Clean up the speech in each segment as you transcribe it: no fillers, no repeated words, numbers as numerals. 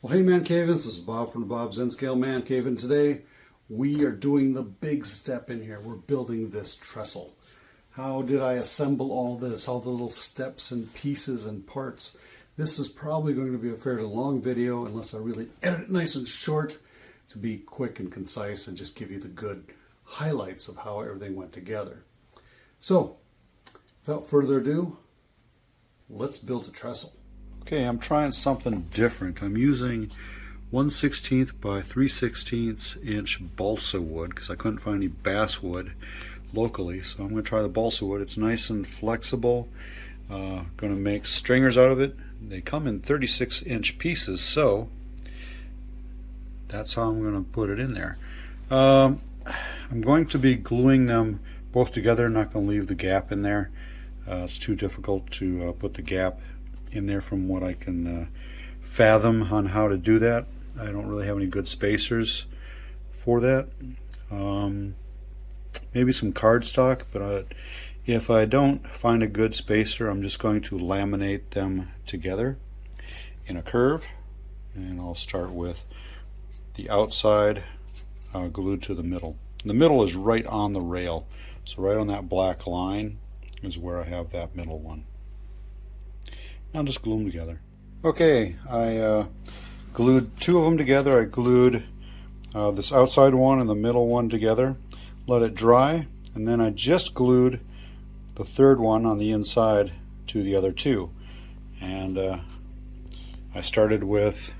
Well, hey ManCave, this is Bob from DaBob's N-Scale ManCave, and today we are doing the big step in here. We're building this trestle. How did I assemble all this? All the little steps and pieces and parts. This is probably going to be a fairly long video unless I really edit it nice and short to be quick and concise and just give you the good highlights of how everything went together. So, without further ado, let's build a trestle. Okay, I'm trying something different. I'm using 1/16 by 3/16 inch balsa wood because I couldn't find any basswood locally. So I'm going to try the balsa wood. It's nice and flexible. Going to make stringers out of it. They come in 36-inch pieces, so that's how I'm going to put it in there. I'm going to be gluing them both together. I'm not going to leave the gap in there. It's too difficult to put the gap in there from what I can fathom on how to do that. I don't really have any good spacers for that. Maybe some cardstock, but if I don't find a good spacer, I'm just going to laminate them together in a curve, and I'll start with the outside glued to the middle. The middle is right on the rail, so right on that black line is where I have that middle one. I'll just glue them together. Okay, I glued two of them together. I glued this outside one and the middle one together, let it dry, and then I just glued the third one on the inside to the other two. And I started with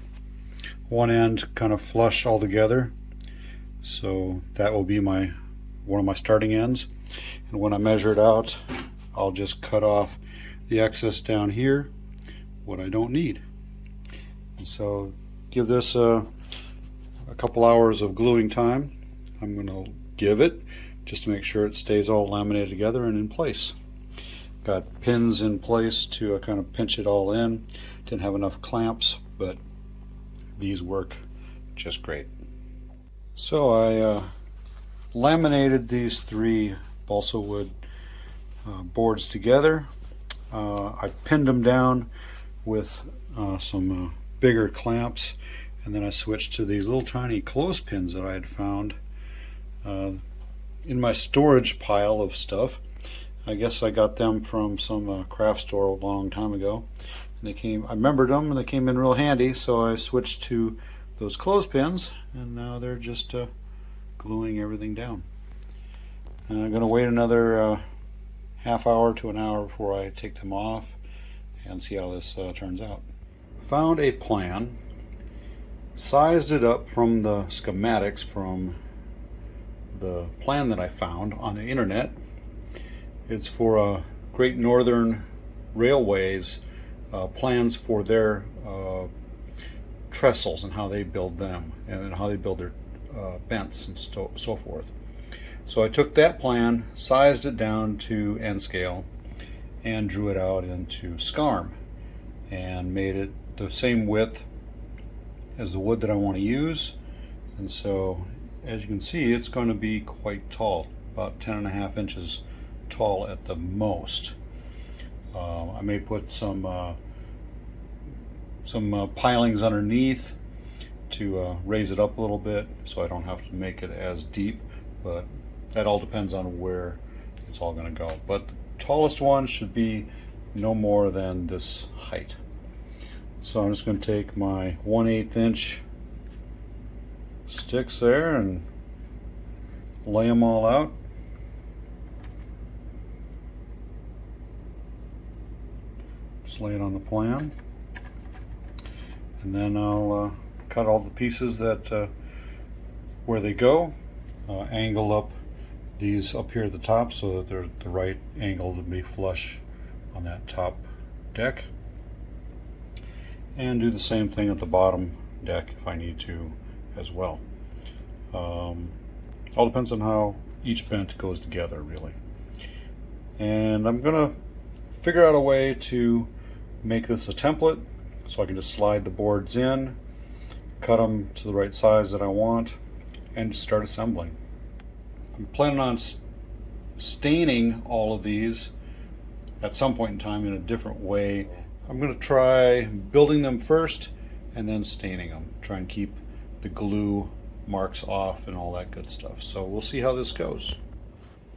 one end kind of flush all together, so that will be one of my starting ends. And when I measure it out, I'll just cut off the excess down here, what I don't need. And so give this a couple hours of gluing time. I'm going to give it just to make sure it stays all laminated together and in place. Got pins in place to kind of pinch it all in. Didn't have enough clamps, but these work just great. So I laminated these three balsa wood boards together. I pinned them down with some bigger clamps, and then I switched to these little tiny clothespins that I had found in my storage pile of stuff. I guess I got them from some craft store a long time ago, and I remembered them and they came in real handy, so I switched to those clothespins, and now they're just gluing everything down. And I'm going to wait another half hour to an hour before I take them off and see how this turns out. Found a plan, sized it up from the schematics from the plan that I found on the internet. It's for Great Northern Railway's plans for their trestles and how they build them and how they build their bents and so forth. So I took that plan, sized it down to N-scale, and drew it out into SCARM and made it the same width as the wood that I want to use. And so as you can see, it's going to be quite tall, about 10.5 inches tall at the most. I may put some pilings underneath to raise it up a little bit so I don't have to make it as deep, but that all depends on where it's all going to go. But the tallest one should be no more than this height. So I'm just going to take my 1/8 inch sticks there and lay them all out. Just lay it on the plan, and then I'll cut all the pieces that where they go, angle up these up here at the top so that they're the right angle to be flush on that top deck, and do the same thing at the bottom deck if I need to as well. All depends on how each bent goes together, really. And I'm gonna figure out a way to make this a template so I can just slide the boards in, cut them to the right size that I want, and just start assembling. I'm planning on staining all of these at some point in time in a different way. I'm going to try building them first and then staining them. Try and keep the glue marks off and all that good stuff. So we'll see how this goes.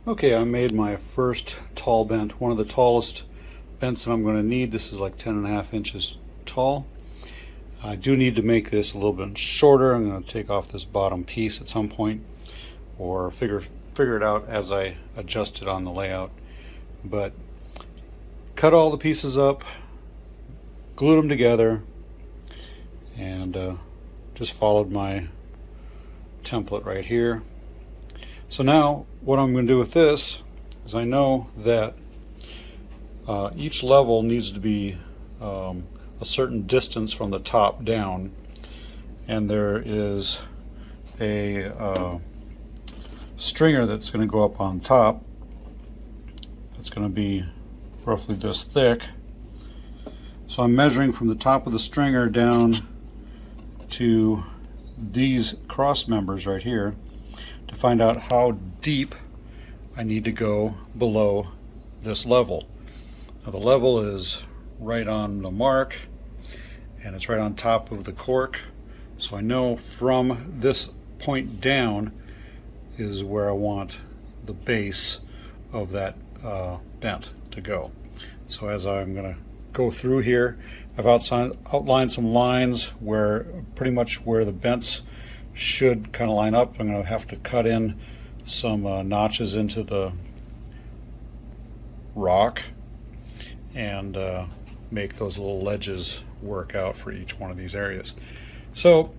Okay, I made my first tall bent, one of the tallest bents that I'm going to need. This is like 10.5 inches tall. I do need to make this a little bit shorter. I'm going to take off this bottom piece at some point, or figure it out as I adjust it on the layout. But cut all the pieces up, glued them together, and just followed my template right here. So now what I'm going to do with this is, I know that each level needs to be a certain distance from the top down, and there is a stringer that's going to go up on top. It's going to be roughly this thick. So I'm measuring from the top of the stringer down to these cross members right here to find out how deep I need to go below this level. Now the level is right on the mark, and it's right on top of the cork, so I know from this point down is where I want the base of that bent to go. So as I'm going to go through here, I've outlined some lines where pretty much where the bents should kind of line up. I'm going to have to cut in some notches into the rock and make those little ledges work out for each one of these areas. So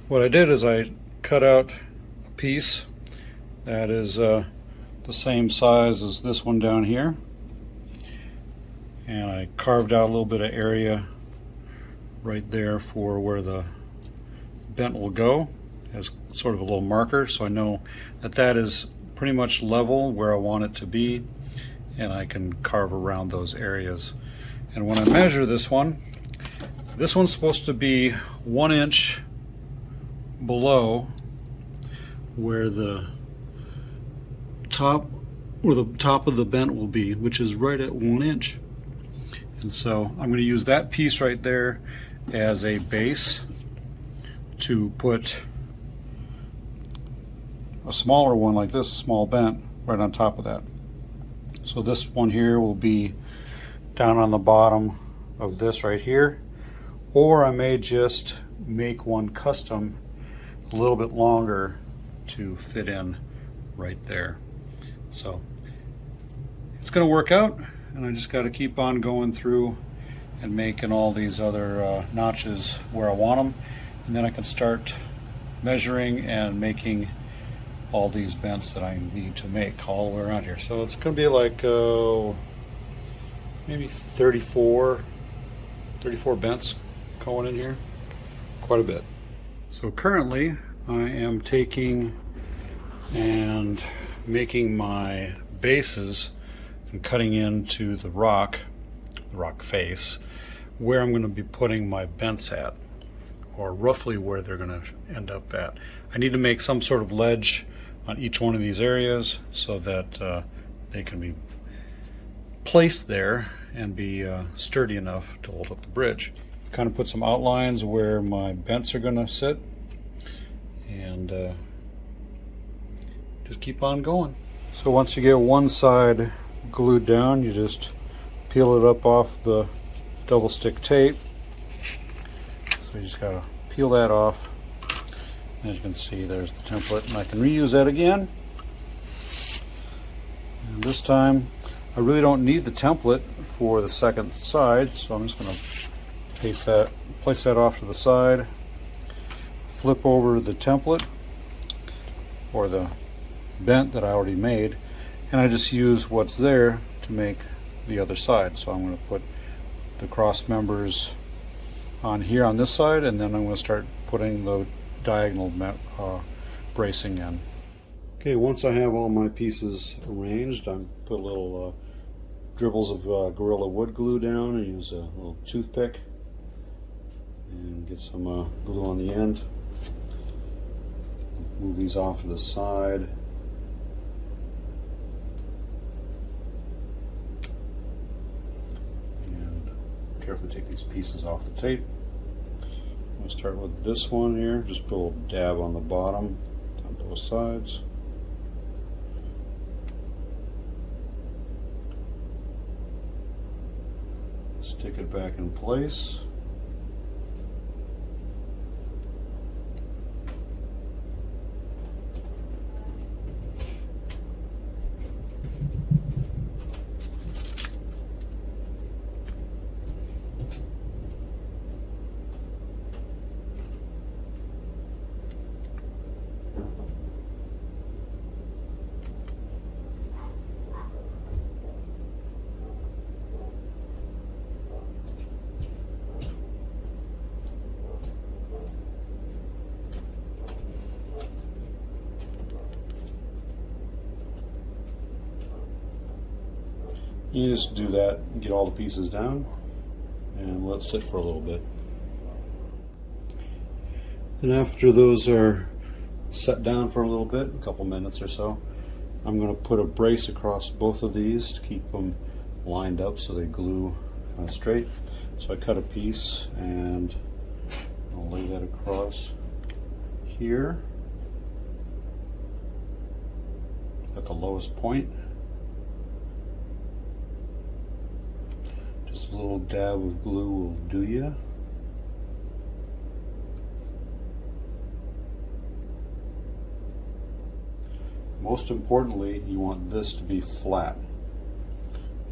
what I did is I cut out a piece that is the same size as this one down here, and I carved out a little bit of area right there for where the bent will go as sort of a little marker, so I know that that is pretty much level where I want it to be, and I can carve around those areas. And when I measure this one's supposed to be 1 inch below where the top of the bent will be, which is right at 1 inch. And so I'm going to use that piece right there as a base to put a smaller one like this, a small bent, right on top of that. So this one here will be down on the bottom of this right here, or I may just make one custom a little bit longer to fit in right there. So it's going to work out, and I just got to keep on going through and making all these other notches where I want them, and then I can start measuring and making all these bents that I need to make all the way around here. So it's going to be like maybe 34 bents going in here, quite a bit. So currently I am taking and making my bases and cutting into the rock face where I'm going to be putting my bents at, or roughly where they're going to end up at. I need to make some sort of ledge on each one of these areas so that they can be placed there and be sturdy enough to hold up the bridge. Kind of put some outlines where my bents are going to sit, and just keep on going. So once you get one side glued down, you just peel it up off the double stick tape. So you just gotta peel that off. As you can see, there's the template, and I can reuse that again. And this time I really don't need the template for the second side, so I'm just going to place that off to the side, flip over the template or the bent that I already made, and I just use what's there to make the other side. So I'm going to put the cross members on here on this side, and then I'm going to start putting the diagonal bracing in. Okay, once I have all my pieces arranged, I put little dribbles of Gorilla Wood glue down and use a little toothpick and get some glue on the end. Move these off to the side. And carefully take these pieces off the tape. I'll start with this one here, just put a little dab on the bottom on both sides. Stick it back in place. You just do that, get all the pieces down, and let it sit for a little bit. And after those are set down for a little bit, a couple minutes or so, I'm going to put a brace across both of these to keep them lined up so they glue straight. So I cut a piece and I'll lay that across here at the lowest point. Just a little dab of glue will do ya. Most importantly, you want this to be flat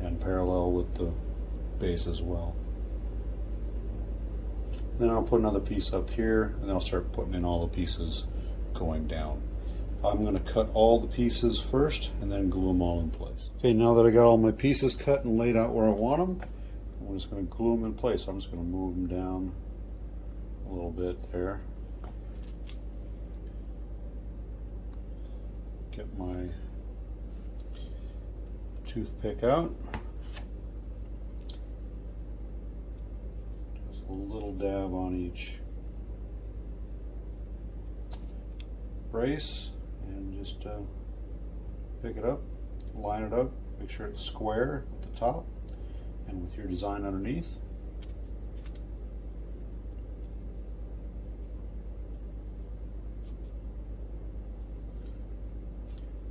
and parallel with the base as well. Then I'll put another piece up here, and then I'll start putting in all the pieces going down. I'm going to cut all the pieces first and then glue them all in place. Okay, now that I got all my pieces cut and laid out where I want them, I'm just going to glue them in place. I'm just going to move them down a little bit there. Get my toothpick out. Just a little dab on each brace and just pick it up, line it up, make sure it's square at the top and with your design underneath.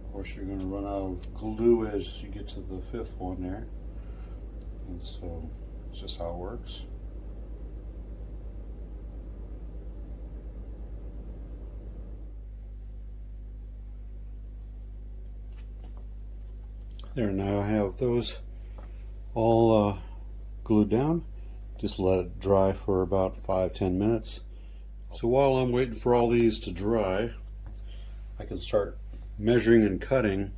Of course, you're going to run out of glue as you get to the fifth one there, and so it's just how it works. There, now I have those all glued down. Just let it dry for about 5-10 minutes. So while I'm waiting for all these to dry, I can start measuring and cutting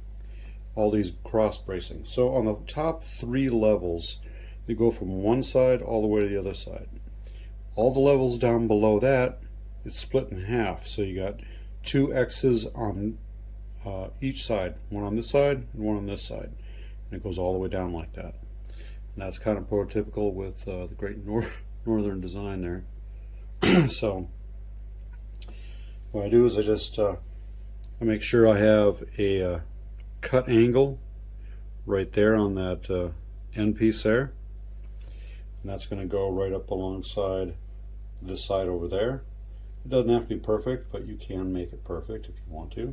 all these cross bracing. So on the top 3 levels, they go from one side all the way to the other side. All the levels down below that, it's split in half. So you got 2 X's on each side, one on this side and one on this side, and it goes all the way down like that. And that's kind of prototypical with the great northern design there. So what I do is I just I make sure I have a cut angle right there on that end piece there, and that's going to go right up alongside this side over there. It doesn't have to be perfect, but you can make it perfect if you want to.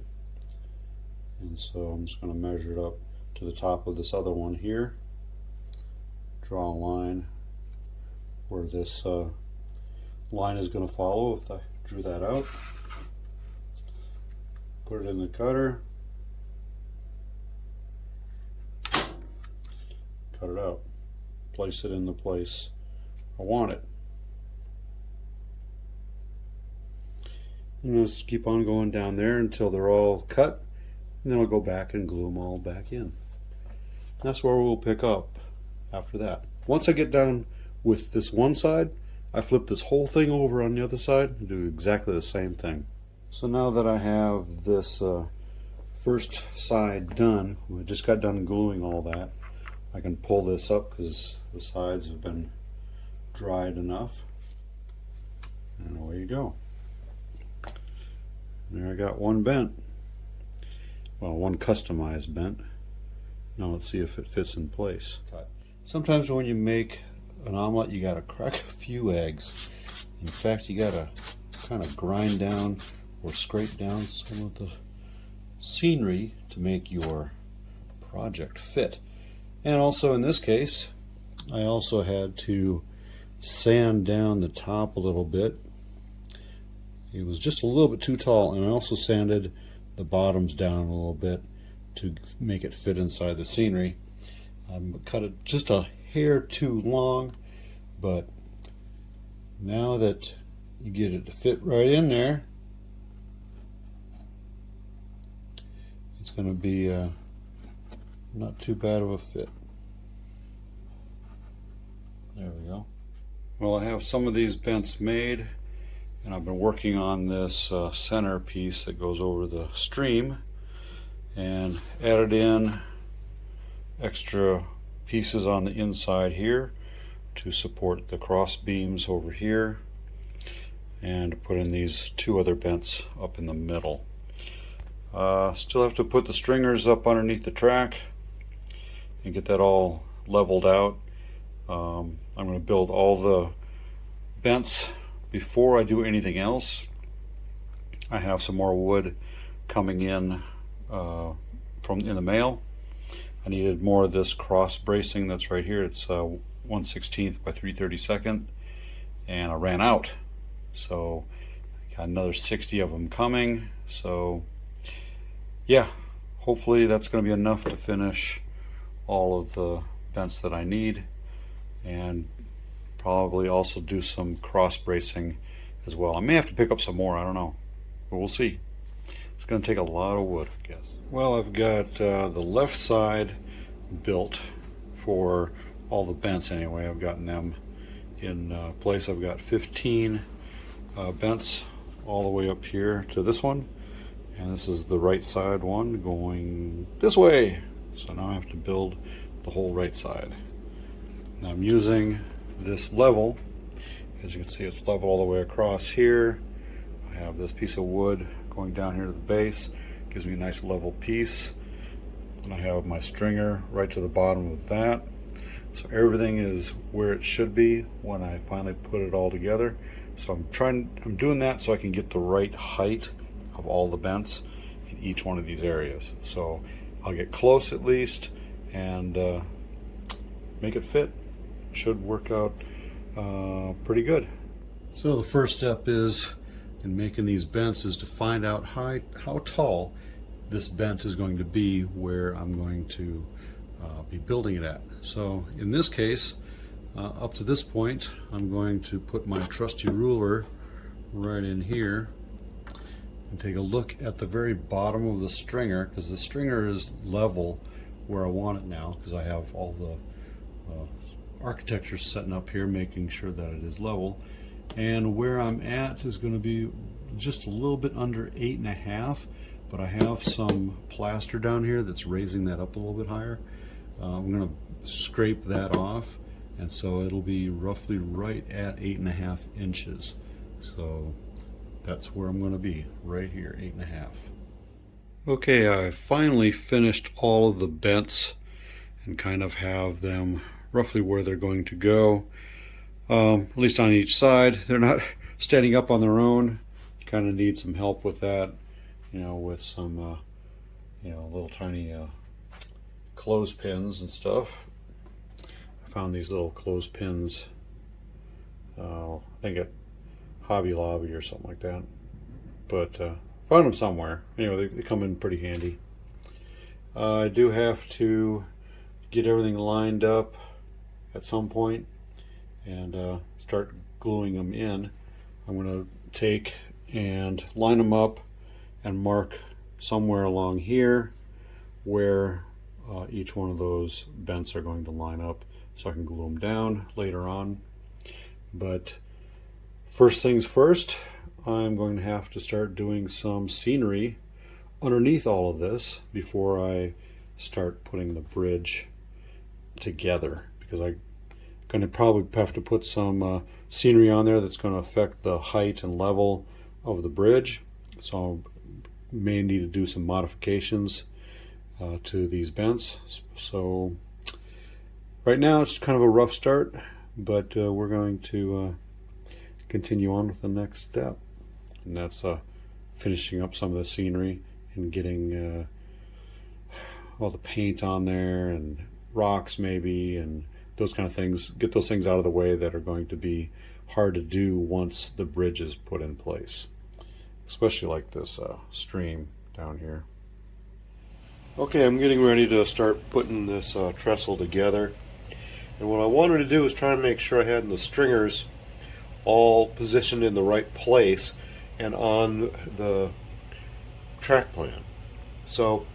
And so I'm just going to measure it up to the top of this other one here, draw a line where this line is going to follow if I drew that out. Put it in the cutter, cut it out, place it in the place I want it. And just keep on going down there until they're all cut, and then I'll go back and glue them all back in. That's where we'll pick up after that. Once I get done with this one side, I flip this whole thing over on the other side and do exactly the same thing. So now that I have this first side done, I just got done gluing all that, I can pull this up because the sides have been dried enough. And away you go. There I got one bent. Well, one customized bent. Now let's see if it fits in place. Sometimes when you make an omelet, you gotta crack a few eggs. In fact, you gotta kind of grind down or scrape down some of the scenery to make your project fit. And also in this case, I also had to sand down the top a little bit. It was just a little bit too tall, and I also sanded the bottoms down a little bit to make it fit inside the scenery. I cut it just a hair too long, but now that you get it to fit right in there, it's going to be not too bad of a fit. There we go. Well, I have some of these bents made, and I've been working on this center piece that goes over the stream, and added in extra pieces on the inside here to support the cross beams over here, and put in these two other bents up in the middle. Still have to put the stringers up underneath the track and get that all leveled out. I'm going to build all the bents before I do anything else. I have some more wood coming in in the mail. I needed more of this cross bracing that's right here. It's 1/16 by 3/32, and I ran out. So I got another 60 of them coming. So yeah, hopefully that's going to be enough to finish all of the bents that I need, and probably also do some cross bracing as well. I may have to pick up some more, I don't know, but we'll see. It's going to take a lot of wood, I guess. Well, I've got the left side built for all the bents anyway. I've gotten them in place. I've got 15 bents all the way up here to this one, and this is the right side one going this way. So now I have to build the whole right side. Now I'm using this level. As you can see, it's level all the way across here. I have this piece of wood going down here to the base. Gives me a nice level piece. And I have my stringer right to the bottom of that. So everything is where it should be when I finally put it all together. So I'm doing that so I can get the right height of all the bents in each one of these areas. So I'll get close at least and make it fit. Should work out pretty good. So the first step is in making these bents is to find out how tall this bent is going to be where I'm going to be building it at. So in this case, up to this point, I'm going to put my trusty ruler right in here and take a look at the very bottom of the stringer, because the stringer is level where I want it now, because I have all the architecture setting up here, making sure that it is level. And where I'm at is going to be just a little bit under 8.5, but I have some plaster down here that's raising that up a little bit higher. I'm going to scrape that off, and so it'll be roughly right at 8.5 inches. So that's where I'm going to be, right here, 8.5. Okay, I finally finished all of the bents and kind of have them roughly where they're going to go, at least on each side. They're not standing up on their own. You kind of need some help with that, you know, with some little tiny clothespins and stuff. I found these little clothespins, I think at Hobby Lobby or something like that, but found them somewhere. Anyway, they come in pretty handy. I do have to get everything lined up at some point and start gluing them in. I'm going to take and line them up and mark somewhere along here where each one of those bents are going to line up, so I can glue them down later on. But first things first, I'm going to have to start doing some scenery underneath all of this before I start putting the bridge together, because I'm going to probably have to put some scenery on there that's going to affect the height and level of the bridge. So I may need to do some modifications to these bents. So right now it's kind of a rough start, but we're going to continue on with the next step, and that's finishing up some of the scenery and getting all the paint on there and rocks maybe and those kind of things. Get those things out of the way that are going to be hard to do once the bridge is put in place, especially like this stream down here. Okay, I'm getting ready to start putting this trestle together, and what I wanted to do is try and make sure I had the stringers all positioned in the right place and on the track plan. So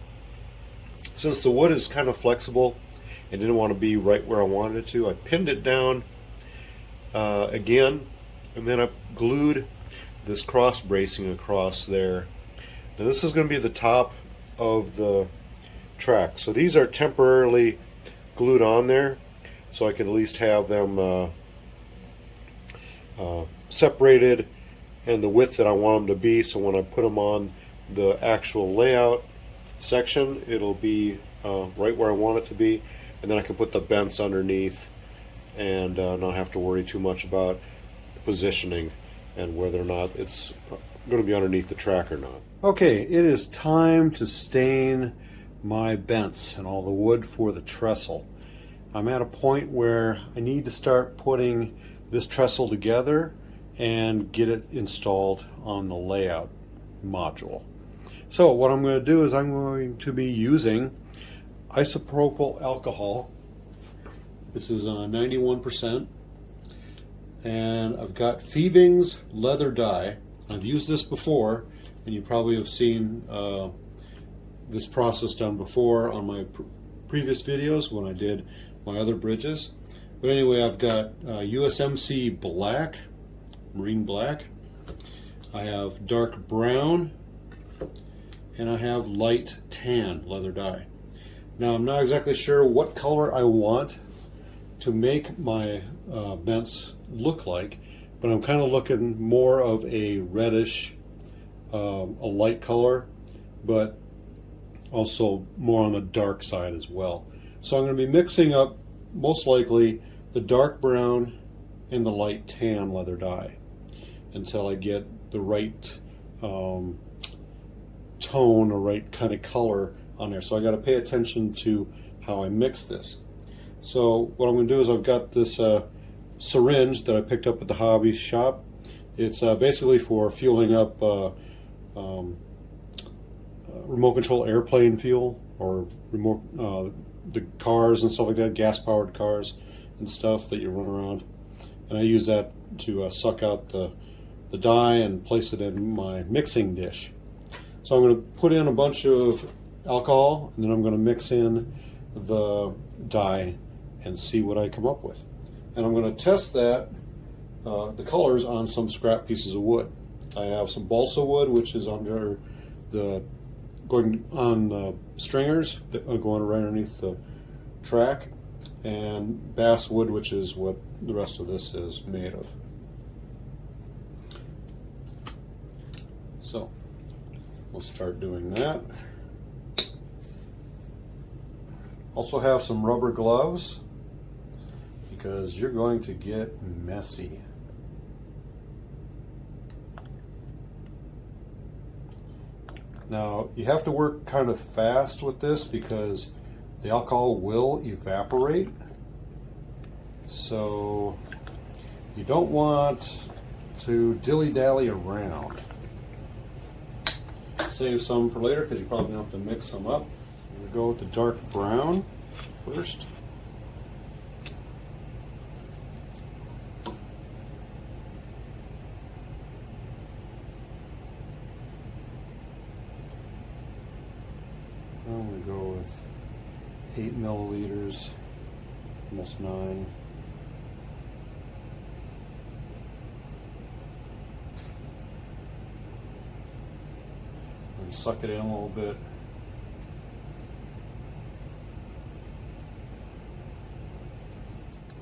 since the wood is kind of flexible and didn't want to be right where I wanted it to, I pinned it down again, and then I glued this cross bracing across there. Now this is going to be the top of the track, so these are temporarily glued on there so I can at least have them separated and the width that I want them to be, so when I put them on the actual layout section it'll be right where I want it to be, and then I can put the bents underneath and not have to worry too much about positioning and whether or not it's going to be underneath the track or not. Okay, it is time to stain my bents and all the wood for the trestle. I'm at a point where I need to start putting this trestle together and get it installed on the layout module. So what I'm going to do is I'm going to be using isopropyl alcohol. This is 91%, and I've got Fiebing's leather dye. I've used this before, and you probably have seen this process done before on my previous videos when I did my other bridges. But anyway, I've got USMC black, marine black. I have dark brown, and I have light tan leather dye. Now I'm not exactly sure what color I want to make my bents look like, but I'm kind of looking more of a reddish, a light color, but also more on the dark side as well. So I'm going to be mixing up most likely the dark brown and the light tan leather dye until I get the right tone or right kind of color on there. So I got to pay attention to how I mix this. So what I'm going to do is I've got this syringe that I picked up at the hobby shop. It's basically for fueling up remote control airplane fuel, or remote the cars and stuff like that, gas powered cars and stuff that you run around. And I use that to suck out the dye and place it in my mixing dish. So I'm going to put in a bunch of alcohol, and then I'm going to mix in the dye and see what I come up with. And I'm going to test that the colors on some scrap pieces of wood. I have some balsa wood, which is under the going on the stringers that are going right underneath the track, and basswood, which is what the rest of this is made of. So we'll start doing that. Also have some rubber gloves because you're going to get messy. Now you have to work kind of fast with this because the alcohol will evaporate, so you don't want to dilly-dally around. Save some for later because you probably don't have to mix them up. I'm going to go with the dark brown first. I'm going to go with 8 milliliters, almost 9. And suck it in a little bit.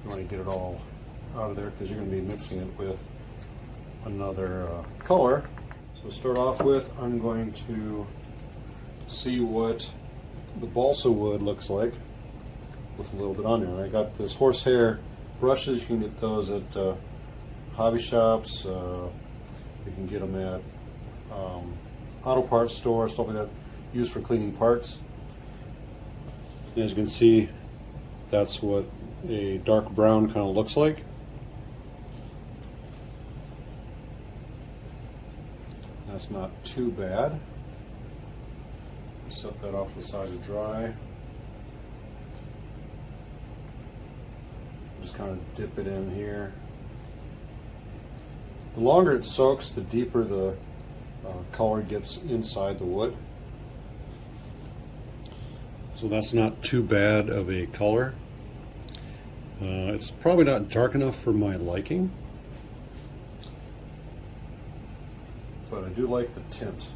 You want to get it all out of there because you're going to be mixing it with another color. So to start off with, I'm going to see what the balsa wood looks like with a little bit on there. I got this horsehair brushes. You can get those at hobby shops. You can get them at auto parts stores, stuff like that, used for cleaning parts. And as you can see, that's what a dark brown kind of looks like. That's not too bad. Set that off to the side to dry. Just kind of dip it in here. The longer it soaks, the deeper the color gets inside the wood. So that's not too bad of a color. It's probably not dark enough for my liking, but I do like the tint.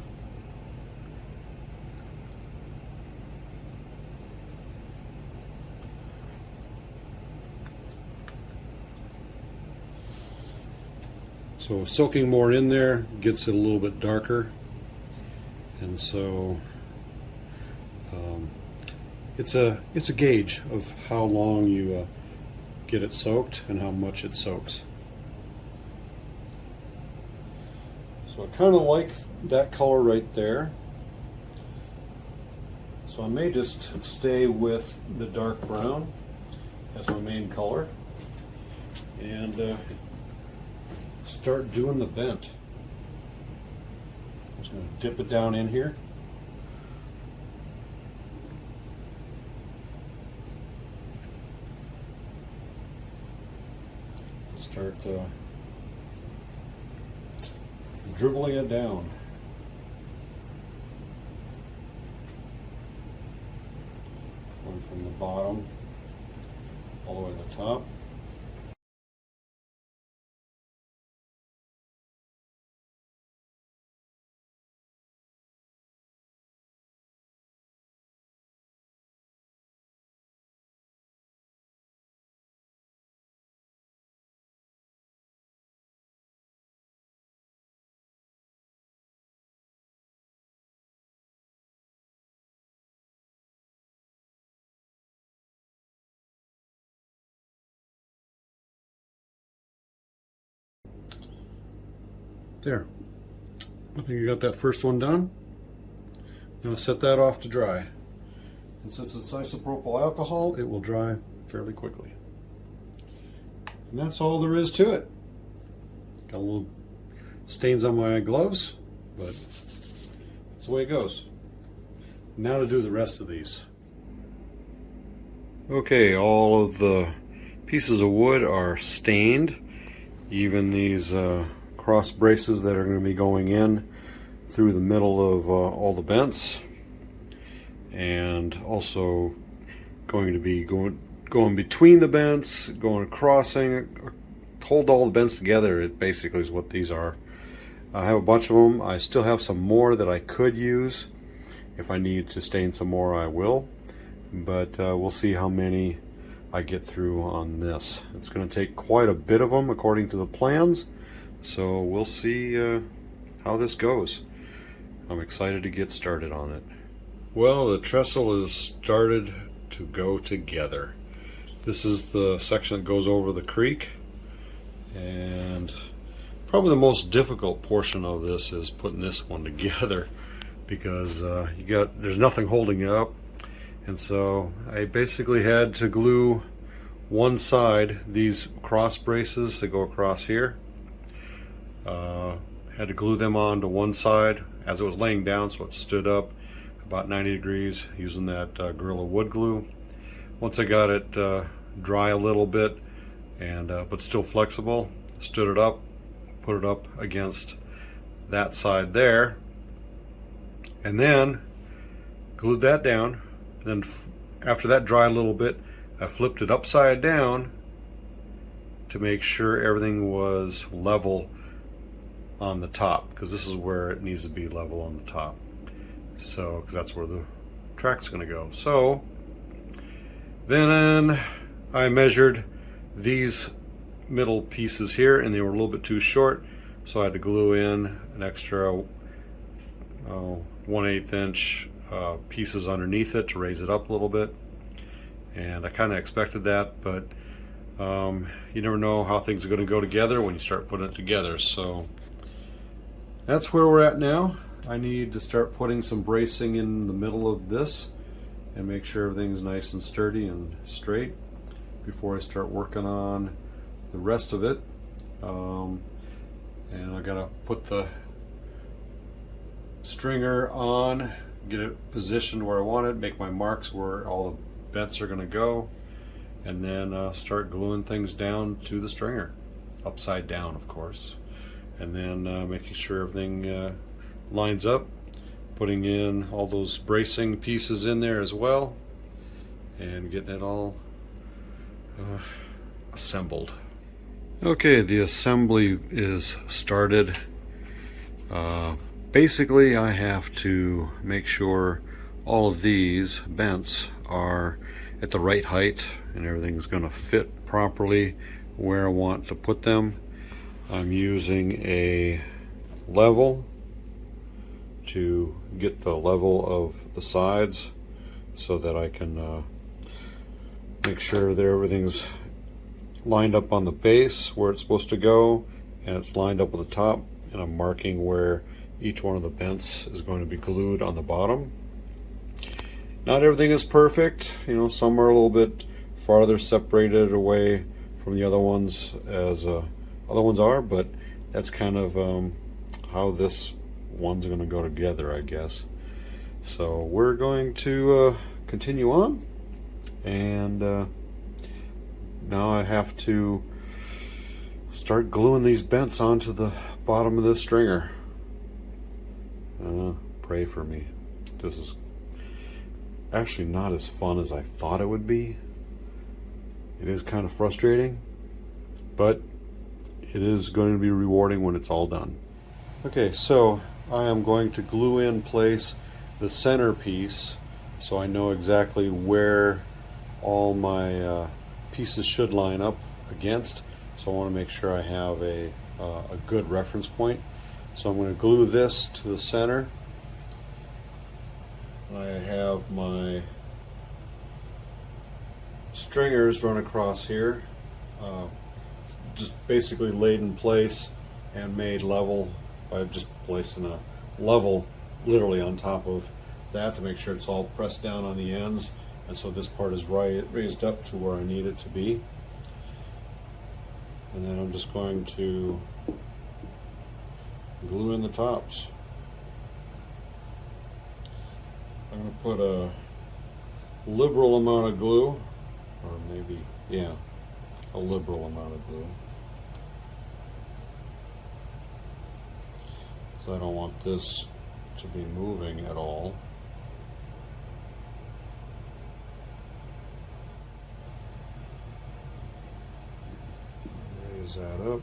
So soaking more in there gets it a little bit darker, and so it's a gauge of how long you get it soaked and how much it soaks. So I kind of like that color right there. So I may just stay with the dark brown as my main color and start doing the bent. I'm just going to dip it down in here. Start dribbling it down. Going from the bottom all the way to the top. There. I think you got that first one done. Now set that off to dry. And since it's isopropyl alcohol, it will dry fairly quickly. And that's all there is to it. Got a little stains on my gloves, but that's the way it goes. Now to do the rest of these. Okay, all of the pieces of wood are stained. Even these cross braces that are going to be going in through the middle of all the bents, and also going to be going between the bents, going crossing, hold all the bents together. It basically is what these are. I have a bunch of them. I still have some more that I could use. If I need to stain some more, I will, but we'll see how many I get through on this. It's going to take quite a bit of them according to the plans. So we'll see how this goes. I'm excited to get started on it. Well, the trestle is started to go together. This is the section that goes over the creek, and probably the most difficult portion of this is putting this one together, because there's nothing holding it up, and so I basically had to glue one side, these cross braces that go across here. Had to glue them onto one side as it was laying down, so it stood up about 90 degrees using that Gorilla wood glue. Once I got it dry a little bit, and but still flexible, stood it up, put it up against that side there, and then glued that down. And then after that dried a little bit, I flipped it upside down to make sure everything was level on the top, because this is where it needs to be level on the top, so because that's where the track's going to go. So then I measured these middle pieces here, and they were a little bit too short, so I had to glue in an extra 1/8 inch pieces underneath it to raise it up a little bit. And I kind of expected that, but You never know how things are going to go together when you start putting it together. So that's where we're at now. I need to start putting some bracing in the middle of this and make sure everything's nice and sturdy and straight before I start working on the rest of it. And I gotta put the stringer on, get it positioned where I want it, make my marks where all the bents are gonna go, and then start gluing things down to the stringer, upside down of course, and then making sure everything lines up, putting in all those bracing pieces in there as well, and getting it all assembled. Okay, the assembly is started. Basically I have to make sure all of these bents are at the right height and everything's going to fit properly where I want to put them. I'm using a level to get the level of the sides so that I can make sure that everything's lined up on the base where it's supposed to go, and it's lined up with the top, and I'm marking where each one of the bents is going to be glued on the bottom. Not everything is perfect, you know, some are a little bit farther separated away from the other ones as other ones are, but that's kind of how this one's going to go together, I guess. So we're going to continue on, and now I have to start gluing these bents onto the bottom of this stringer. Pray for me. This is actually not as fun as I thought it would be. It is kind of frustrating, but it is going to be rewarding when it's all done. Okay, so I am going to glue in place the center piece so I know exactly where all my pieces should line up against. So I want to make sure I have a good reference point. So I'm going to glue this to the center. I have my stringers run across here, just basically laid in place and made level by just placing a level literally on top of that to make sure it's all pressed down on the ends, and so this part is raised up to where I need it to be. And then I'm just going to glue in the tops. I'm going to put a liberal amount of glue, or maybe, yeah, a liberal amount of glue. So I don't want this to be moving at all. Raise that up.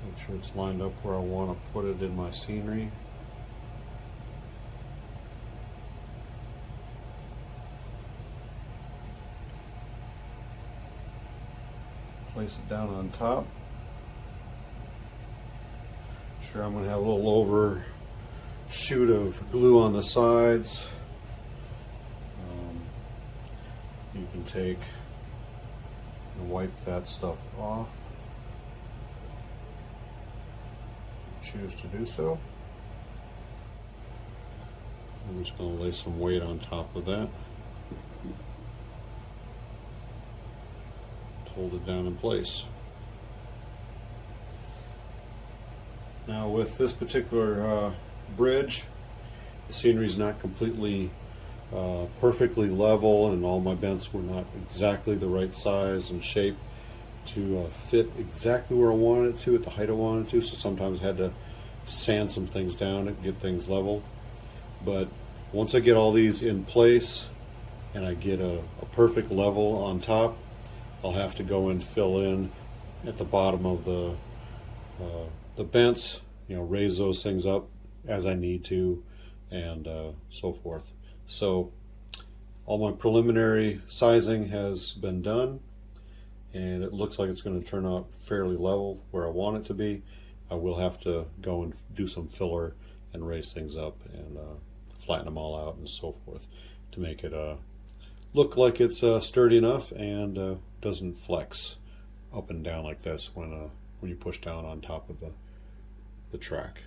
Make sure it's lined up where I want to put it in my scenery. Place it down on top. Sure, I'm going to have a little overshoot of glue on the sides. You can take and wipe that stuff off. Choose to do so. I'm just going to lay some weight on top of that. Hold it down in place. Now with this particular bridge, the scenery is not completely perfectly level, and all my bents were not exactly the right size and shape to fit exactly where I wanted it to at the height I wanted it to, so sometimes I had to sand some things down and get things level. But once I get all these in place and I get a perfect level on top, I'll have to go and fill in at the bottom of the bents, you know, raise those things up as I need to, and so forth. So all my preliminary sizing has been done, and it looks like it's going to turn out fairly level where I want it to be. I will have to go and do some filler and raise things up and flatten them all out and so forth. to make it look like it's sturdy enough and doesn't flex up and down like this when you push down on top of the track.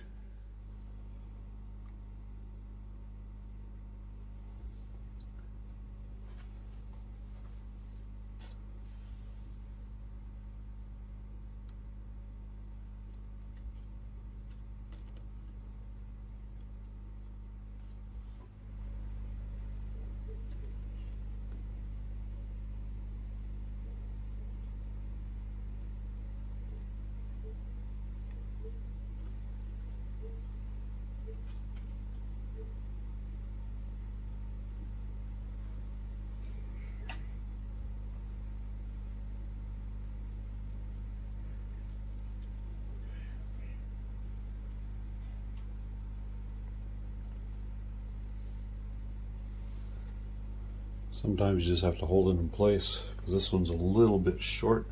Sometimes you just have to hold it in place because this one's a little bit short,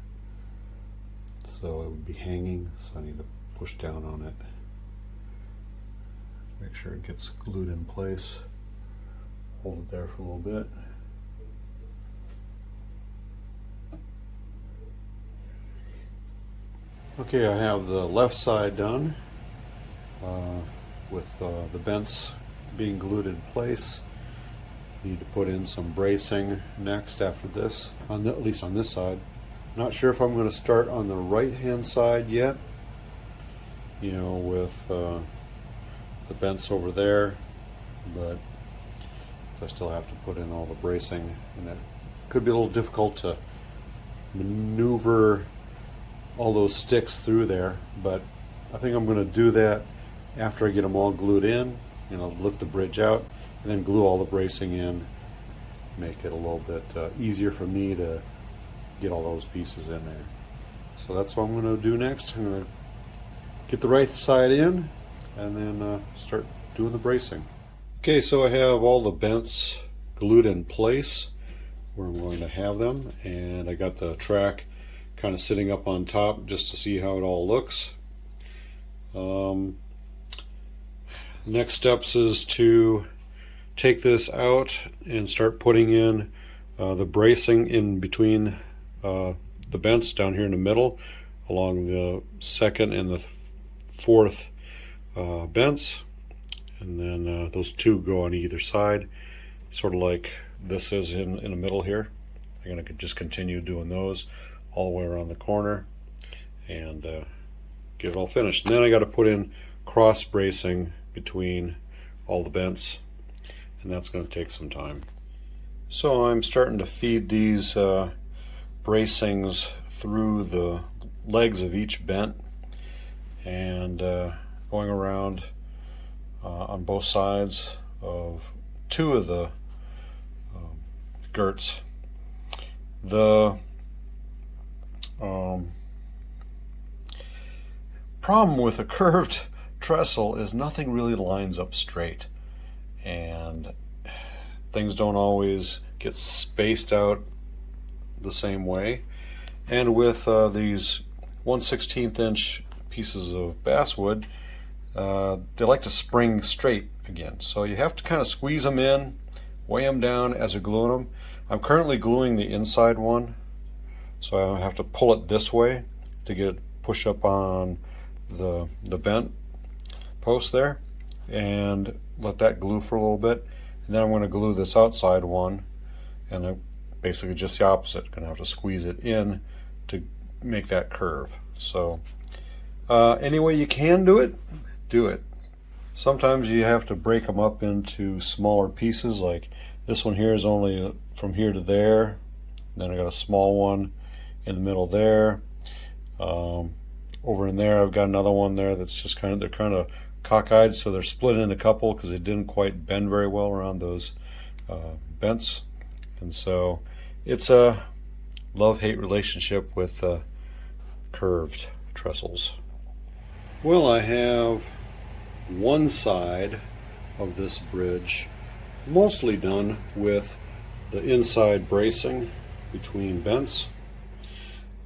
so it would be hanging, so I need to push down on it. Make sure it gets glued in place. Hold it there for a little bit. Okay, I have the left side done with the vents being glued in place. Need to put in some bracing next after this, at least on this side. Not sure if I'm going to start on the right hand side yet, you know, with the vents over there, but I still have to put in all the bracing, and it could be a little difficult to maneuver all those sticks through there, but I think I'm going to do that after I get them all glued in. You know, lift the bridge out and then glue all the bracing in, make it a little bit easier for me to get all those pieces in there. So that's what I'm going to do next. I'm going to get the right side in and then start doing the bracing. Okay, so I have all the vents glued in place where I'm going to have them, and I got the track kind of sitting up on top just to see how it all looks. Next steps is to take this out and start putting in the bracing in between the vents down here in the middle along the second and the fourth vents, and then those two go on either side, sort of like this is in the middle here. I'm going to just continue doing those all the way around the corner and get it all finished. And then I got to put in cross bracing between all the vents, and that's going to take some time. So I'm starting to feed these bracings through the legs of each vent and going around on both sides of two of the girts. The problem with a curved trestle is nothing really lines up straight, and things don't always get spaced out the same way. And with these 1/16 inch pieces of basswood, they like to spring straight again, so you have to kind of squeeze them in, weigh them down as you're gluing them. I'm currently gluing the inside one, so I have to pull it this way to get it pushed up on the vent post there, and let that glue for a little bit, and then I'm going to glue this outside one, and I'm basically just the opposite, going to have to squeeze it in to make that curve. So any way you can do it, do it. Sometimes you have to break them up into smaller pieces, like this one here is only from here to there, then I got a small one in the middle there. Over in there I've got another one there that's just kind of, they're kind of cockeyed, so they're split in a couple because they didn't quite bend very well around those vents. And so it's a love-hate relationship with curved trestles. Well, I have one side of this bridge mostly done with the inside bracing between vents.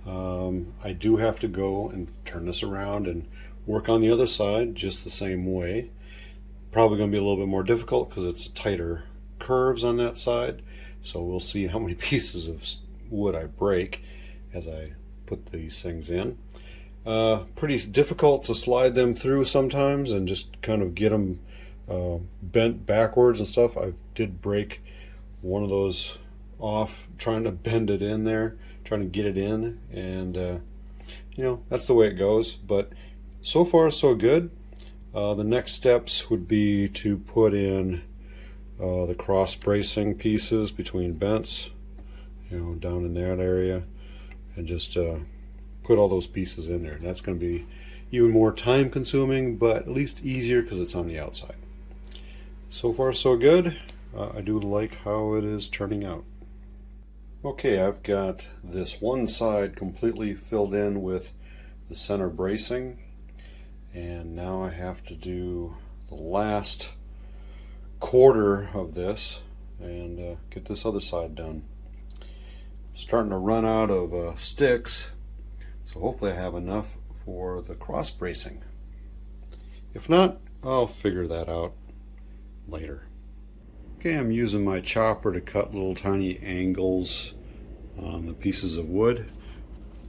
I do have to go and turn this around and work on the other side just the same way. Probably going to be a little bit more difficult because it's a tighter curves on that side, so we'll see how many pieces of wood I break as I put these things in. Pretty difficult to slide them through sometimes and just kind of get them bent backwards and stuff. I did break one of those off trying to bend it in there, trying to get it in, and you know, that's the way it goes. But so far so good. The next steps would be to put in the cross bracing pieces between vents, you know, down in that area, and just put all those pieces in there. And that's going to be even more time consuming, but at least easier because it's on the outside. So far so good. I do like how it is turning out. Okay, I've got this one side completely filled in with the center bracing, and now I have to do the last quarter of this and get this other side done. Starting to run out of sticks, so hopefully I have enough for the cross bracing. If not, I'll figure that out later. Okay, I'm using my chopper to cut little tiny angles on the pieces of wood,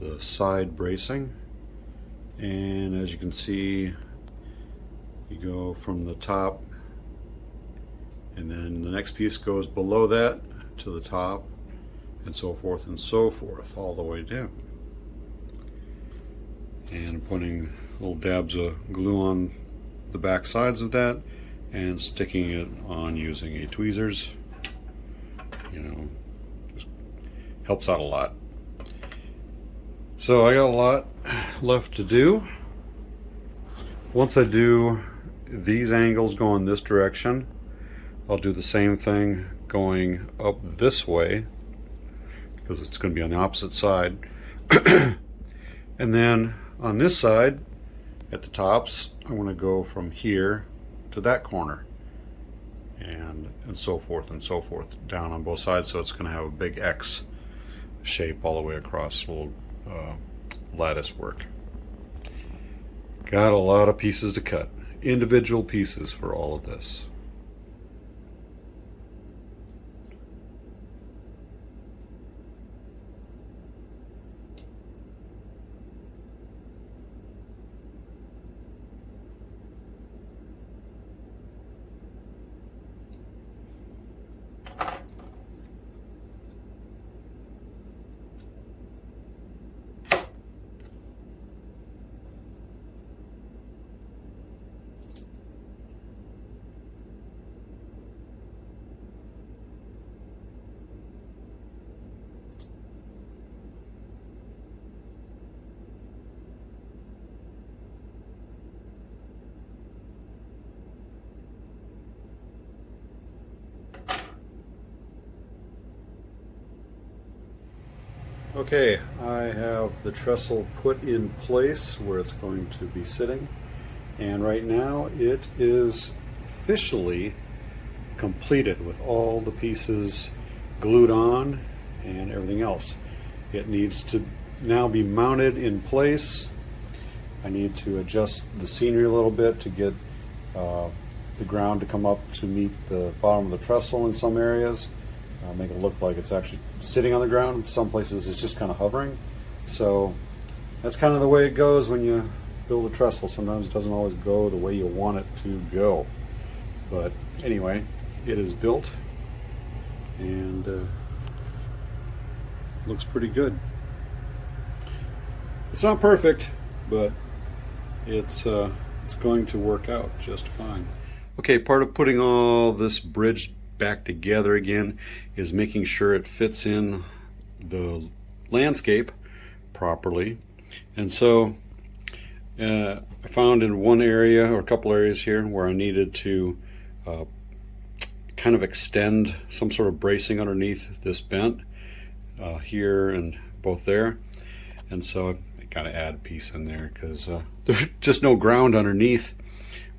the side bracing, and as you can see, you go from the top, and then the next piece goes below that to the top, and so forth all the way down. And putting little dabs of glue on the back sides of that and sticking it on using a tweezers. You know, just helps out a lot. So I got a lot left to do. Once I do these angles going this direction, I'll do the same thing going up this way, because it's going to be on the opposite side. And then on this side, at the tops, I want to go from here to that corner, and so forth down on both sides, so it's going to have a big X shape all the way across, little lattice work. Got a lot of pieces to cut, individual pieces for all of this. Okay, I have the trestle put in place where it's going to be sitting, and right now it is officially completed with all the pieces glued on and everything else. It needs to now be mounted in place. I need to adjust the scenery a little bit to get the ground to come up to meet the bottom of the trestle in some areas. Make it look like it's actually sitting on the ground. Some places it's just kind of hovering. So that's kind of the way it goes when you build a trestle. Sometimes it doesn't always go the way you want it to go. But anyway, it is built and looks pretty good. It's not perfect, but it's going to work out just fine. Okay, part of putting all this bridge back together again is making sure it fits in the landscape properly. And so I found in one area or a couple areas here where I needed to kind of extend some sort of bracing underneath this bent here and both there. And so I got to add a piece in there because there's just no ground underneath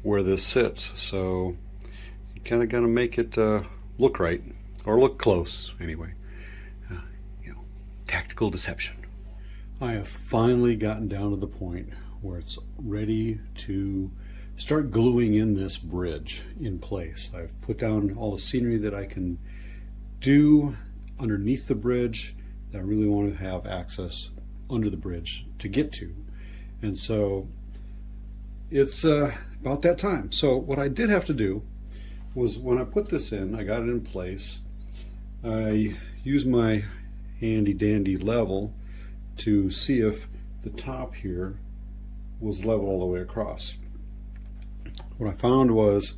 where this sits. So kind of got to make it look right, or look close anyway. You know, tactical deception. I have finally gotten down to the point where it's ready to start gluing in this bridge in place. I've put down all the scenery that I can do underneath the bridge that I really want to have access under the bridge to get to. And so it's about that time. So what I did have to do was, when I put this in, I got it in place, I used my handy dandy level to see if the top here was level all the way across. What I found was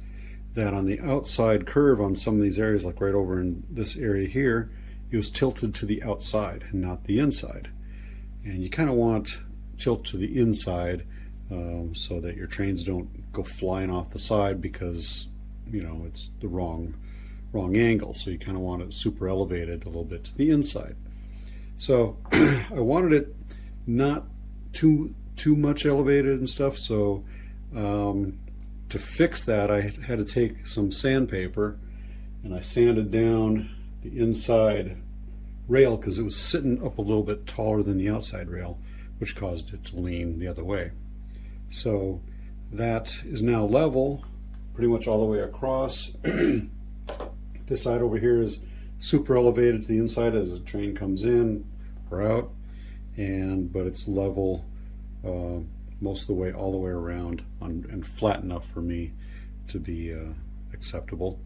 that on the outside curve on some of these areas, like right over in this area here, it was tilted to the outside and not the inside. And you kind of want tilt to the inside so that your trains don't go flying off the side, because you know it's the wrong angle. So you kind of want it super elevated a little bit to the inside. So I wanted it not too much elevated and stuff. So to fix that, I had to take some sandpaper and I sanded down the inside rail, because it was sitting up a little bit taller than the outside rail, which caused it to lean the other way. So that is now level pretty much all the way across. This side over here is super elevated to the inside as a train comes in or out, but it's level most of the way all the way around and flat enough for me to be acceptable.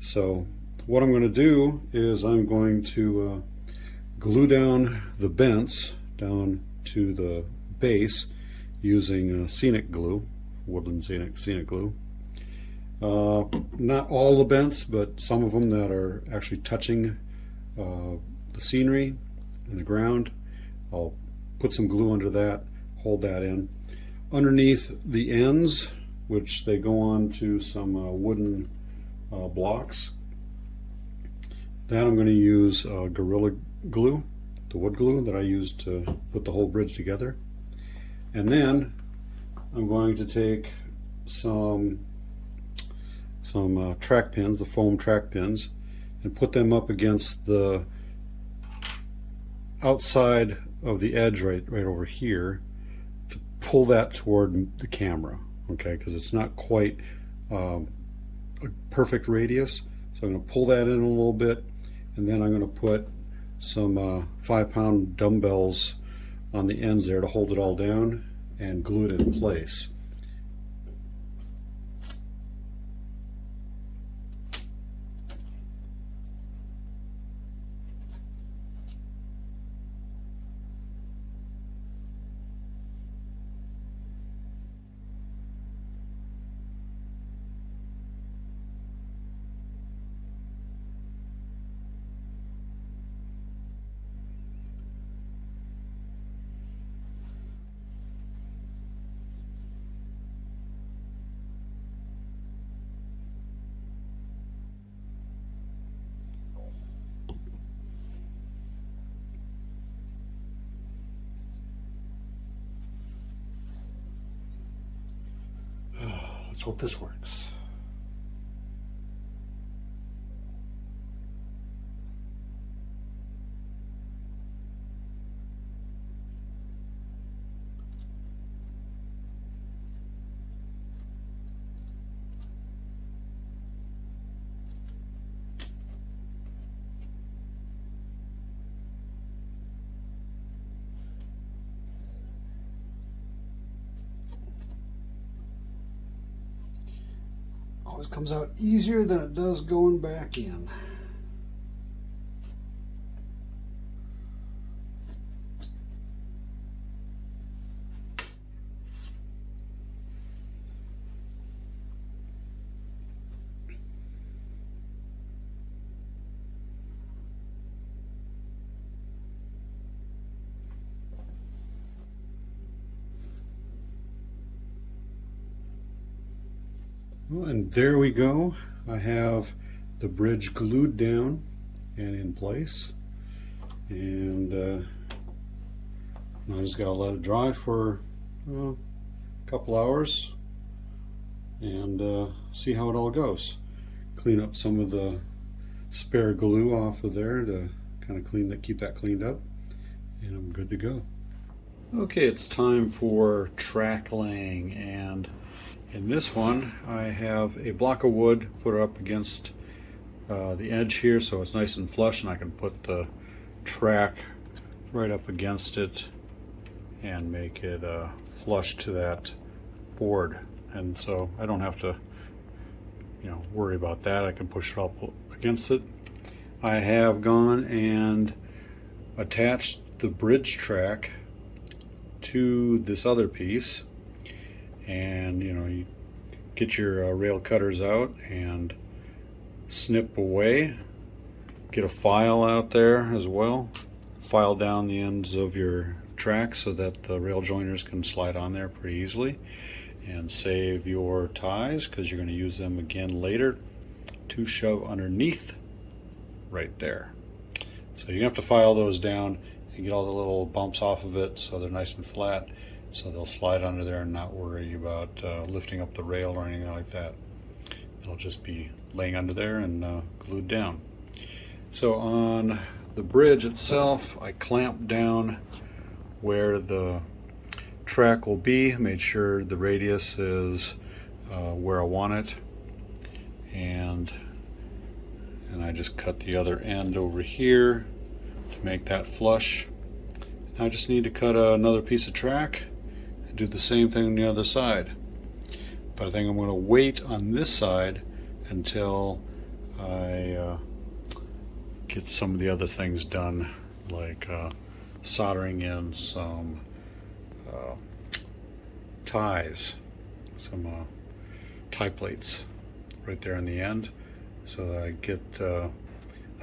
So what I'm going to do is I'm going to glue down the bents down to the base using scenic glue, woodland scenic glue. Not all the bents, but some of them that are actually touching the scenery and the ground. I'll put some glue under that, hold that in. Underneath the ends, which they go on to some wooden blocks, that I'm going to use Gorilla Glue, the wood glue that I used to put the whole bridge together. And then I'm going to take some track pins, the foam track pins, and put them up against the outside of the edge right over here to pull that toward the camera, okay, because it's not quite a perfect radius. So I'm going to pull that in a little bit, and then I'm going to put some 5-pound dumbbells on the ends there to hold it all down and glue it in place. Let's hope this works. Always comes out easier than it does going back in. Well, and there we go. I have the bridge glued down and in place, and I just got to let it dry for a couple hours and see how it all goes. Clean up some of the spare glue off of there to kind of keep that cleaned up, and I'm good to go. Okay, it's time for track laying, and In this one, I have a block of wood put up against the edge here so it's nice and flush, and I can put the track right up against it and make it flush to that board. And so I don't have to, worry about that. I can push it up against it. I have gone and attached the bridge track to this other piece, and you get your rail cutters out and snip away. Get a file out there as well. File down the ends of your track so that the rail joiners can slide on there pretty easily, and save your ties because you're going to use them again later to shove underneath right there. So you have to file those down and get all the little bumps off of it so they're nice and flat, so they'll slide under there and not worry about lifting up the rail or anything like that. They'll just be laying under there and glued down. So on the bridge itself, I clamped down where the track will be, made sure the radius is where I want it, and I just cut the other end over here to make that flush. I just need to cut another piece of track and do the same thing on the other side. But I think I'm going to wait on this side until I get some of the other things done, like soldering in some ties, some tie plates right there in the end, so that I get a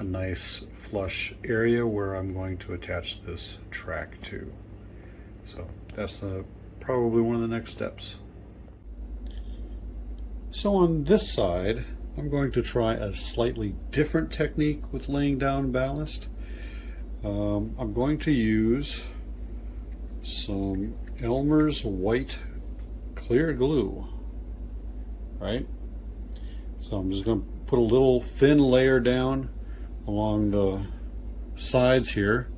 nice flush area where I'm going to attach this track to. So that's probably one of the next steps. So on this side, I'm going to try a slightly different technique with laying down ballast. I'm going to use some Elmer's white clear glue, right? So I'm just going to put a little thin layer down along the sides here,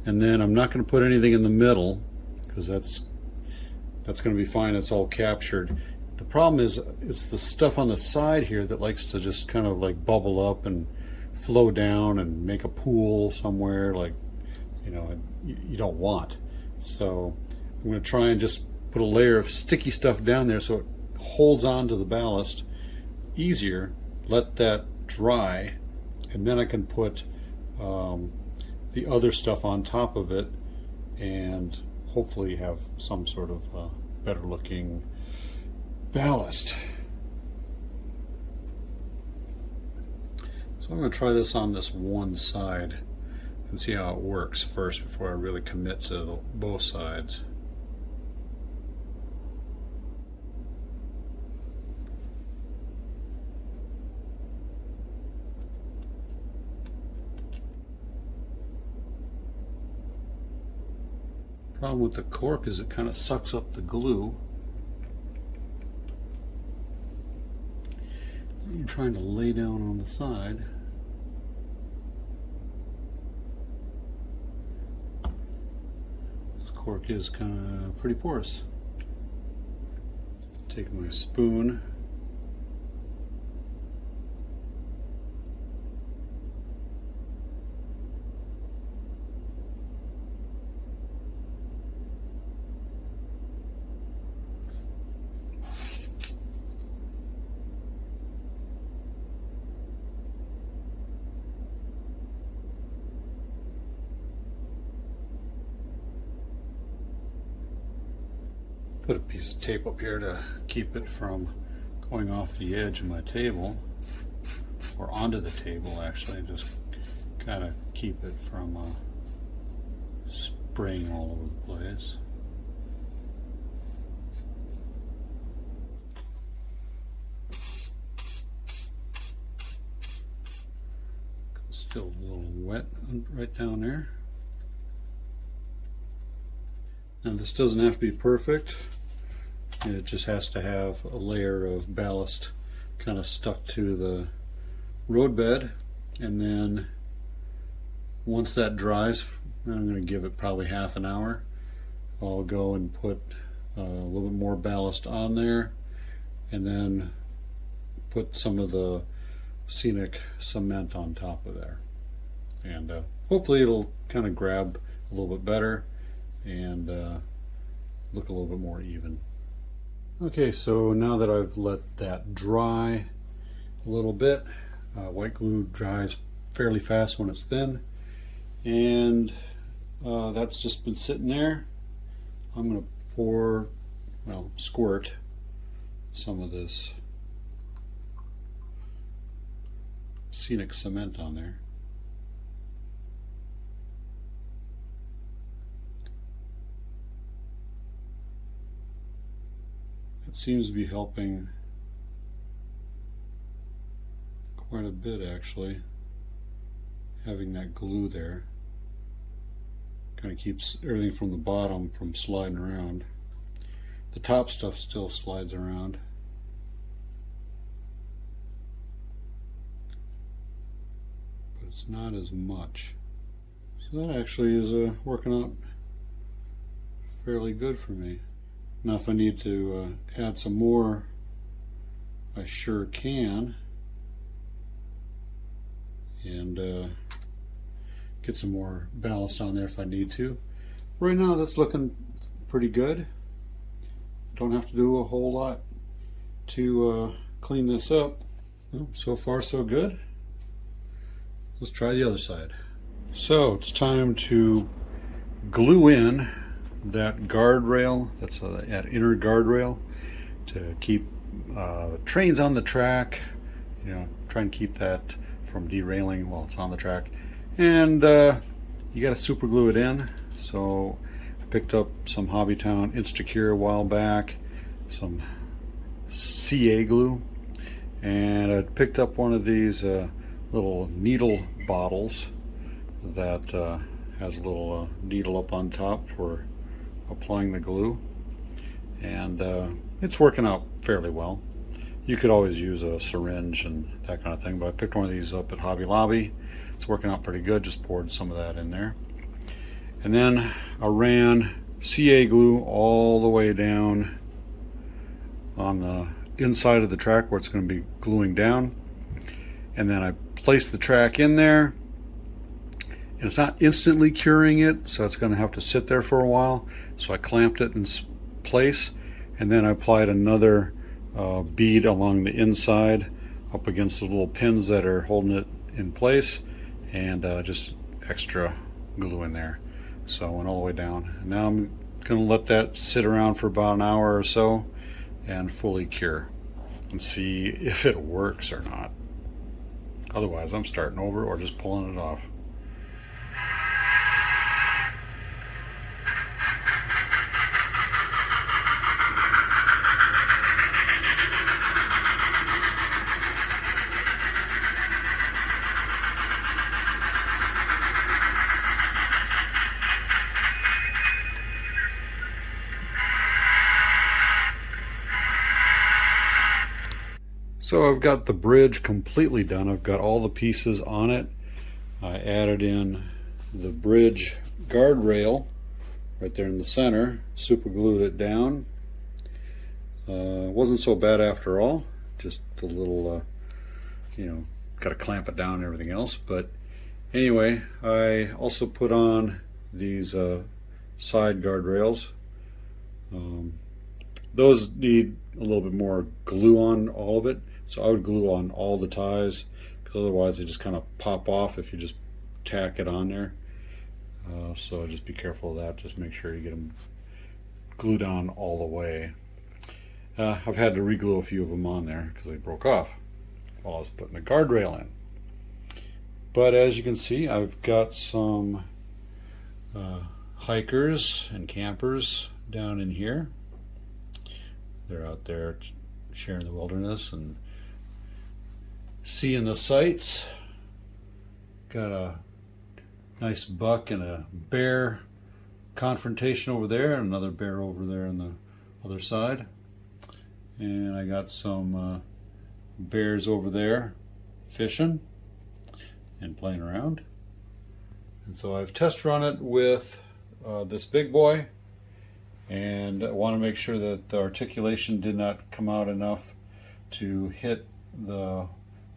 and then I'm not going to put anything in the middle because that's going to be fine. It's all captured. The problem is it's the stuff on the side here that likes to just kind of like bubble up and flow down and make a pool somewhere, like you don't want. So I'm going to try and just put a layer of sticky stuff down there so it holds on to the ballast easier. Let that dry, and then I can put the other stuff on top of it and hopefully have some sort of better looking ballast. So I'm going to try this on this one side and see how it works first before I really commit to both sides. Problem with the cork is it kind of sucks up the glue. I'm trying to lay down on the side. This cork is kind of pretty porous. Take my spoon. Put a piece of tape up here to keep it from going off the edge of my table, or onto the table actually, just kind of keep it from spraying all over the place. Still a little wet right down there. Now this doesn't have to be perfect. It just has to have a layer of ballast kind of stuck to the roadbed, and then once that dries, I'm going to give it probably half an hour. I'll go and put a little bit more ballast on there, and then put some of the scenic cement on top of there. And hopefully it'll kind of grab a little bit better and look a little bit more even. Okay, so now that I've let that dry a little bit, white glue dries fairly fast when it's thin, and that's just been sitting there. I'm going to squirt some of this scenic cement on there. It seems to be helping quite a bit, actually, having that glue there. Kind of keeps everything from the bottom from sliding around. The top stuff still slides around. But it's not as much. So that actually is working out fairly good for me. Now if I need to add some more, I sure can. And get some more ballast on there if I need to. Right now that's looking pretty good. Don't have to do a whole lot to clean this up. Well, so far so good. Let's try the other side. So it's time to glue in that guardrail, that's that inner guardrail, to keep trains on the track, try and keep that from derailing while it's on the track. And you got to super glue it in. So I picked up some Hobbytown Instacure a while back, some CA glue, and I picked up one of these little needle bottles that has a little needle up on top for applying the glue, and it's working out fairly well. You could always use a syringe and that kind of thing, but I picked one of these up at Hobby Lobby. It's working out pretty good. Just poured some of that in there, and then I ran CA glue all the way down on the inside of the track where it's going to be gluing down, and then I placed the track in there, and it's not instantly curing it, so it's going to have to sit there for a while. So I clamped it in place, and then I applied another bead along the inside up against the little pins that are holding it in place, and just extra glue in there. So I went all the way down. And now I'm going to let that sit around for about an hour or so and fully cure and see if it works or not. Otherwise I'm starting over or just pulling it off. So I've got the bridge completely done. I've got all the pieces on it. I added in the bridge guardrail right there in the center, super glued it down. Wasn't so bad after all, just a little, got to clamp it down and everything else. But anyway, I also put on these side guardrails. Those need a little bit more glue on all of it. So I would glue on all the ties, because otherwise they just kind of pop off if you just tack it on there. So just be careful of that. Just make sure you get them glued on all the way. I've had to re-glue a few of them on there because they broke off while I was putting the guardrail in. But as you can see, I've got some hikers and campers down in here. They're out there sharing the wilderness and seeing the sights. Got a nice buck and a bear confrontation over there, and another bear over there on the other side. And I got some bears over there fishing and playing around. And so I've test run it with this BigBoy, and I want to make sure that the articulation did not come out enough to hit the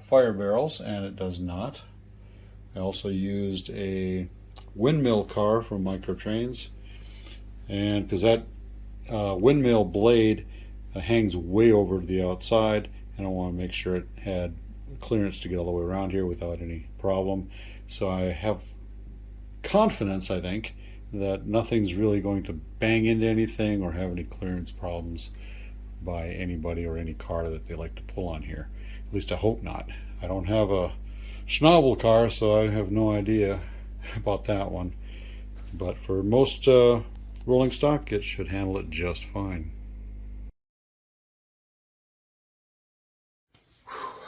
fire barrels, and it does not. I also used a windmill car from Microtrains, and because that windmill blade hangs way over to the outside, and I want to make sure it had clearance to get all the way around here without any problem. So I have confidence, I think, that nothing's really going to bang into anything or have any clearance problems by anybody or any car that they like to pull on here. At least I hope not. I don't have a Schnabel car, so I have no idea about that one. But for most rolling stock, it should handle it just fine.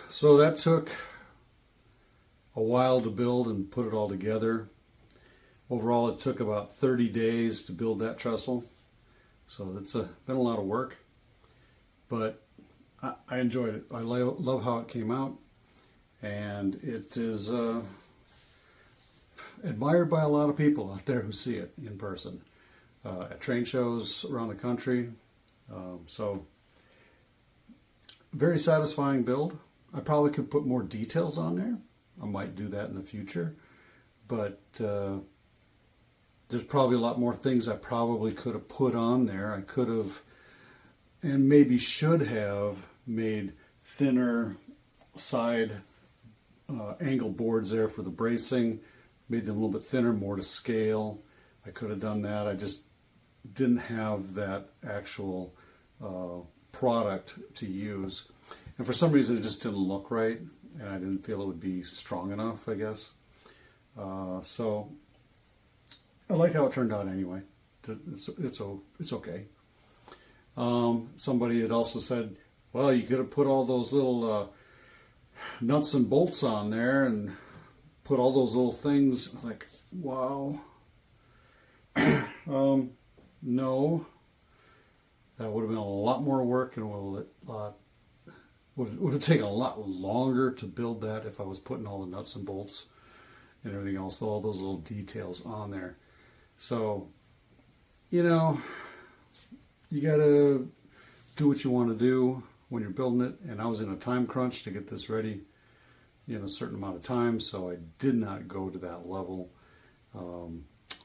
So that took a while to build and put it all together. Overall, it took about 30 days to build that trestle. So it's been a lot of work, but I enjoyed it. I love how it came out, and it is admired by a lot of people out there who see it in person at train shows around the country. So very satisfying build. I probably could put more details on there. I might do that in the future, but there's probably a lot more things I probably could have put on there. I could have, and maybe should have, made thinner side angle boards there for the bracing, made them a little bit thinner, more to scale. I could have done that. I just didn't have that actual product to use. And for some reason it just didn't look right, and I didn't feel it would be strong enough, I guess. So I like how it turned out anyway. It's okay. Somebody had also said, well, you could have put all those little nuts and bolts on there and put all those little things. I was like, wow. No. That would have been a lot more work, and would have taken a lot longer to build that if I was putting all the nuts and bolts and everything else, all those little details on there. So, you know, you gotta do what you want to do when you're building it, and I was in a time crunch to get this ready in a certain amount of time, so I did not go to that level.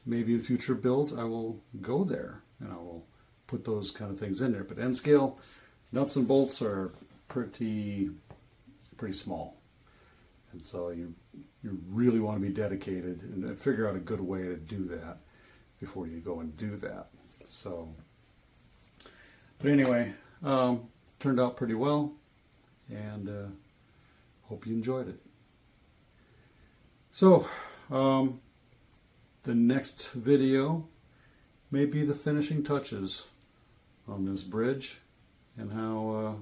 Maybe in future builds I will go there and I will put those kind of things in there, but end scale nuts and bolts are pretty small, and so you really want to be dedicated and figure out a good way to do that before you go and do that. So, but anyway, turned out pretty well, and hope you enjoyed it. So the next video may be the finishing touches on this bridge and how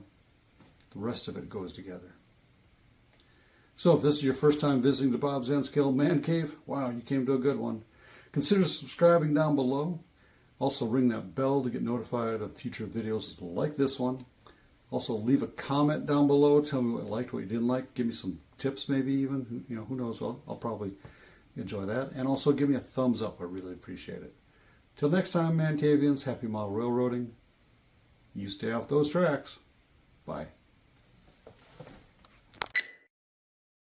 the rest of it goes together. So if this is your first time visiting DaBob's N-Scale Man Cave, wow, you came to a good one. Consider subscribing down below. Also ring that bell to get notified of future videos like this one. Also leave a comment down below. Tell me what you liked, what you didn't like. Give me some tips maybe even. You know, who knows? I'll probably enjoy that. And also give me a thumbs up. I really appreciate it. Till next time, Man Cavians, happy model railroading. You stay off those tracks. Bye.